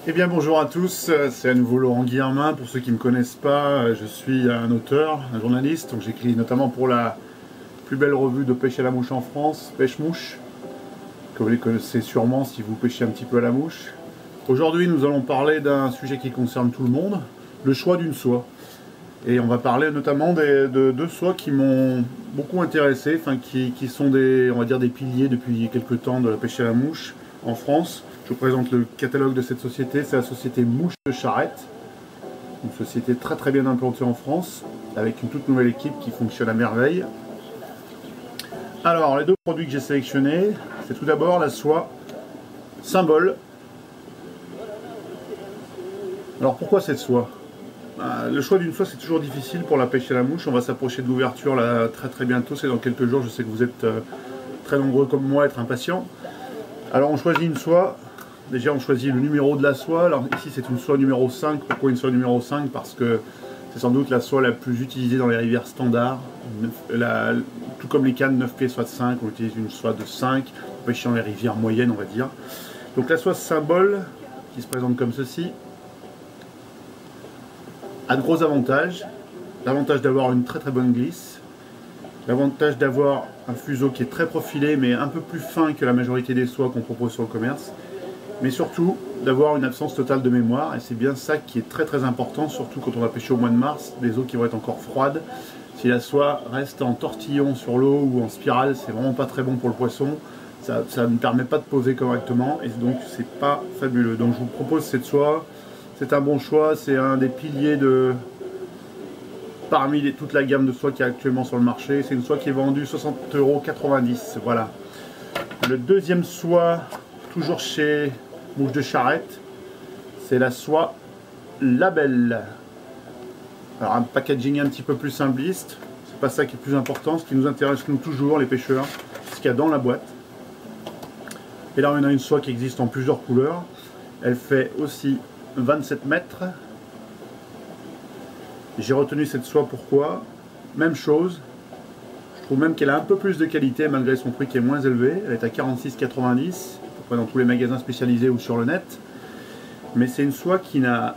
Eh bien bonjour à tous, c'est à nouveau Laurent Guillermin. Pour ceux qui ne me connaissent pas, je suis un auteur, un journaliste. Donc j'écris notamment pour la plus belle revue de pêche à la mouche en France, Pêche Mouche, que vous les connaissez sûrement si vous pêchez un petit peu à la mouche. Aujourd'hui nous allons parler d'un sujet qui concerne tout le monde, le choix d'une soie. Et on va parler notamment de deux soies qui m'ont beaucoup intéressé, qui sont on va dire des piliers depuis quelques temps de la pêche à la mouche en France. Je vous présente le catalogue de cette société, c'est la société Mouche de Charette, une société très bien implantée en France, avec une toute nouvelle équipe qui fonctionne à merveille. Alors, les deux produits que j'ai sélectionnés, c'est tout d'abord la soie Symbol. Alors pourquoi cette soie? Le choix d'une soie, c'est toujours difficile pour la pêche à la mouche. On va s'approcher de l'ouverture là très bientôt, c'est dans quelques jours. Je sais que vous êtes très nombreux comme moi à être impatients. Alors on choisit une soie. Déjà on choisit le numéro de la soie. Alors ici c'est une soie numéro 5. Pourquoi une soie numéro 5? Parce que c'est sans doute la soie la plus utilisée dans les rivières standards. Tout comme les cannes 9 pieds soit de 5, on utilise une soie de 5 pour pêcher dans les rivières moyennes, on va dire. Donc la soie Symbol, qui se présente comme ceci, a de gros avantages. L'avantage d'avoir une très bonne glisse. L'avantage d'avoir un fuseau qui est très profilé mais un peu plus fin que la majorité des soies qu'on propose sur le commerce. Mais surtout d'avoir une absence totale de mémoire, et c'est bien ça qui est très important, surtout quand on va pêcher au mois de mars, des eaux qui vont être encore froides. Si la soie reste en tortillon sur l'eau ou en spirale, c'est vraiment pas très bon pour le poisson. Ça ne permet pas de poser correctement et donc c'est pas fabuleux. Donc je vous propose cette soie, c'est un bon choix, c'est un des piliers parmi toute la gamme de soie qui est actuellement sur le marché. C'est une soie qui est vendue 60,90 €. Voilà. Le deuxième soie, toujours chez Mouche de Charette, c'est la soie Label. Alors un packaging un petit peu plus simpliste, c'est pas ça qui est le plus important. Ce qui nous intéresse nous toujours les pêcheurs, c'est ce qu'il y a dans la boîte. Et là on a une soie qui existe en plusieurs couleurs. Elle fait aussi 27 mètres. J'ai retenu cette soie pourquoi? Même chose, je trouve même qu'elle a un peu plus de qualité malgré son prix qui est moins élevé. Elle est à 46,90 €, à peu près dans tous les magasins spécialisés ou sur le net. Mais c'est une soie qui n'a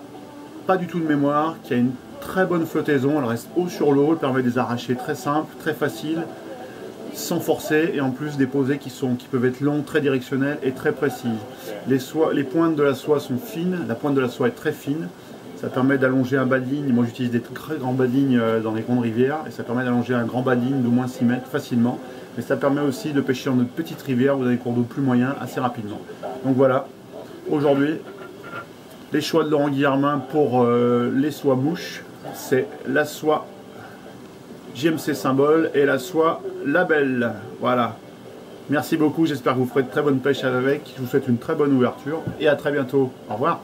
pas du tout de mémoire, qui a une très bonne flottaison, elle reste haut sur l'eau, elle permet de les arracher très simple, très facile, sans forcer, et en plus des posées qui peuvent être longues, très directionnelles et très précises. Les pointes de la soie sont fines, la pointe de la soie est très fine. Ça permet d'allonger un bas de ligne. Moi j'utilise des très grands bas de ligne dans les grandes rivières et ça permet d'allonger un grand bas de ligne d'au moins 6 mètres facilement. Mais ça permet aussi de pêcher dans de petites rivières ou dans des cours d'eau plus moyens assez rapidement. Donc voilà, aujourd'hui, les choix de Laurent Guillermin pour les soies mouches, c'est la soie JMC Symbol et la soie Label. Voilà. Merci beaucoup, j'espère que vous ferez de très bonne pêche avec. Je vous souhaite une très bonne ouverture et à très bientôt. Au revoir.